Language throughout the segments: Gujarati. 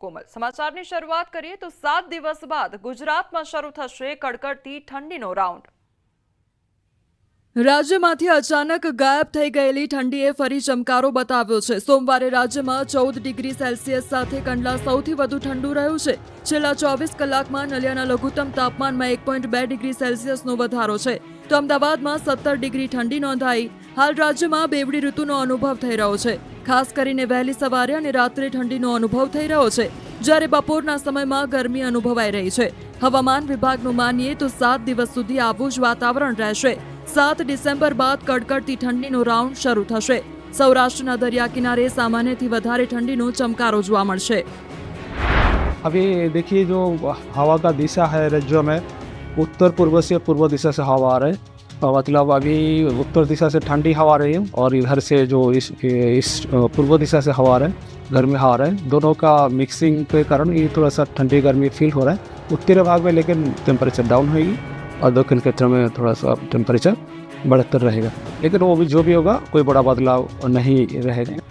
કોમલ સમાચારની શરૂઆત કરીએ તો 7 દિવસ બાદ ગુજરાતમાં શરૂ થશે કડકડતી ઠંડીનો રાઉન્ડ। રાજ્યમાંથી અચાનક ગાયબ થઈ ગયેલી ઠંડીએ ફરી ચમકારો બતાવ્યો છે। સોમવારે રાજ્યમાં 14 ડિગ્રી સેલ્સિયસ સાથે કંડલા સૌથી વધુ ઠંડુ રહ્યું છે। છેલ્લા 24 કલાકમાં નલિયાના લઘુત્તમ તાપમાનમાં 1.2 ડિગ્રી સેલ્સિયસનો વધારો છે તો અમદાવાદમાં 17 ડિગ્રી ઠંડી નોંધાઈ। હાલ રાજ્યમાં બેવડી ઋતુનો અનુભવ થઈ રહ્યો છે। ખાસ કરીને વહેલી સવારે અને રાત્રે ઠંડીનો અનુભવ થઈ રહ્યો છે, જ્યારે બપોરના સમયમાં ગરમી અનુભવાઈ રહી છે। હવામાન વિભાગનું માનીએ તો 7 દિવસ સુધી આવું જ વાતાવરણ રહેશે। 7 ડિસેમ્બર બાદ કડકડતી ઠંડીનો રાઉન્ડ શરૂ થશે। સૌરાષ્ટ્રના દરિયા કિનારે સામાન્યથી વધારે ઠંડીનો ચમકારો જોવા મળશે। अभी देखिए जो हवा का दिशा है राज्यों में उत्तर पूर्व से पूर्व दिशा से हवा आ रहा है। मतलब अभी उत्तर दिशा से ठंडी हवा आ रही है और इधर से जो इस पूर्व दिशा से हवा आ रहा है, गर्मी हवा आ रहा है। दोनों का मिक्सिंग के कारण ये थोड़ा सा ठंडी गर्मी फील हो रहा है। उत्तरी भाग में लेकिन टेम्परेचर डाउन होगी और दक्षिण क्षेत्र में थोड़ा सा टेम्परेचर बढ़तर रहेगा, लेकिन वो भी जो भी होगा कोई बड़ा बदलाव नहीं रहेगा।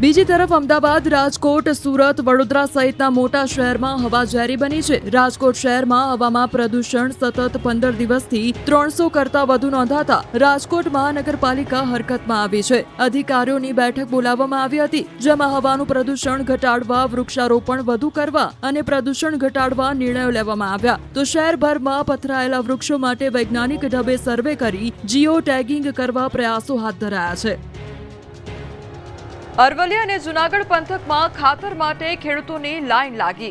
બીજી તરફ અમદાવાદ, રાજકોટ, સુરત, વડોદરા સહિતના મોટા શહેરમાં હવા ઝેરી બની છે। રાજકોટ શહેરમાં હવામાં પ્રદૂષણ સતત 15 દિવસથી 300 કરતા વધુ નોંધાતા રાજકોટ મહાનગરપાલિકા હરકતમાં આવી છે। અધિકારીઓની બેઠક બોલાવવામાં આવી હતી, જેમાં હવાનું પ્રદૂષણ ઘટાડવા, વૃક્ષારોપણ વધુ કરવા અને પ્રદૂષણ ઘટાડવા નિર્ણયો લેવામાં આવ્યા। તો શહેરભરમાં પથરાયેલા વૃક્ષો માટે વૈજ્ઞાનિક ઢબે સર્વે કરી જીઓ ટેગિંગ કરવા પ્રયાસો હાથ ધરાયા છે। અરવલ્લી અને જૂનાગઢ પંથકમાં ખાતર માટે ખેડૂતોની લાઈન લાગી।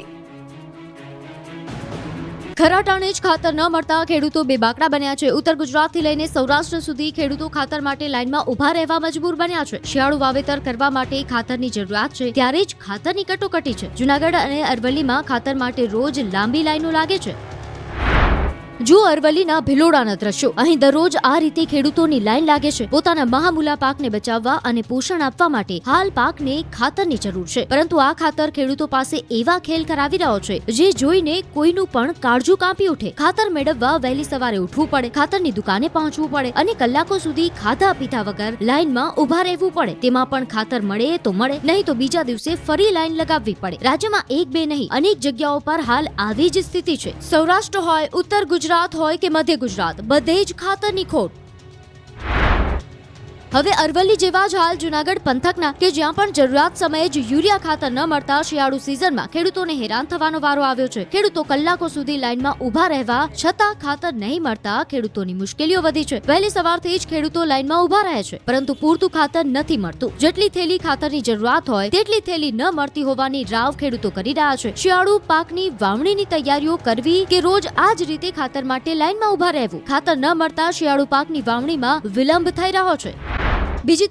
ખરા ટાણે જ ખાતર ન મળતા ખેડૂતો બેબાકડા બન્યા છે। ઉત્તર ગુજરાતથી લઈને સૌરાષ્ટ્ર સુધી ખેડૂતો ખાતર માટે લાઈનમાં ઉભા રહેવા મજબૂર બન્યા છે। શિયાળુ વાવેતર કરવા માટે ખાતરની જરૂરિયાત છે, ત્યારે જ ખાતરની કટોકટી છે। જૂનાગઢ અને અરવલ્લીમાં ખાતર માટે રોજ લાંબી લાઈનો લાગે છે। જો અરવલ્લીના ભિલોડાના દ્રશ્યો, અહીં દરરોજ આ રીતે ખેડૂતોની લાઈન લાગે છે। પોતાના મહામૂલા પાકને બચાવવા અને પોષણ આપવા માટે હાલ પાકને ખાતરની જરૂર છે, પરંતુ આ ખાતર ખેડૂતો પાસે એવા ખેલ કરાવી રહ્યો છે જે જોઈને કોઈનું પણ કાળજું કાપી ઉઠે। ખાતર મેળવવા વહેલી સવારે ઉઠવું પડે, ખાતરની દુકાને પહોંચવું પડે અને કલાકો સુધી ખાધા પીધા વગર લાઈનમાં ઉભા રહેવું પડે। તેમાં પણ ખાતર મળે તો મળે, નહીં તો બીજા દિવસે ફરી લાઈન લગાવવી પડે। રાજ્યમાં એક બે નહીં, અનેક જગ્યાઓ પર હાલ આવી જ સ્થિતિ છે। સૌરાષ્ટ્ર હોય, ઉત્તર ગુજરાત હોય કે મધ્ય ગુજરાત, બધે જ ખાતરની ખોટ। હવે અરવલ્લી જેવા જ હાલ જૂનાગઢ પંથકના, કે જ્યાં પણ જરૂરિયાત સમયે જ યુરિયા ખાતર ન મળતા શિયાળુ સિઝનમાં ખેડૂતોને હેરાન થવાનો વારો આવ્યો છે। ખેડૂતો કલાકો સુધી લાઈનમાં ઉભા રહેવા છતાં ખાતર નહીં મળતા ખેડૂતોની મુશ્કેલીઓ વધી છે। વહેલી સવારથી જ ખેડૂતો લાઈનમાં ઉભા રહે છે, પરંતુ પૂરતું ખાતર નથી મળતું। જેટલી થેલી ખાતરની જરૂરિયાત હોય તેટલી થેલી ન મળતી હોવાની રાવ ખેડૂતો કરી રહ્યા છે। શિયાળુ પાકની વાવણીની તૈયારીઓ કરવી કે રોજ આ જ રીતે ખાતર માટે લાઈનમાં ઉભા રહેવું, ખાતર ન મળતા શિયાળુ પાકની વાવણીમાં વિલંબ થઈ રહ્યો છે। બીજી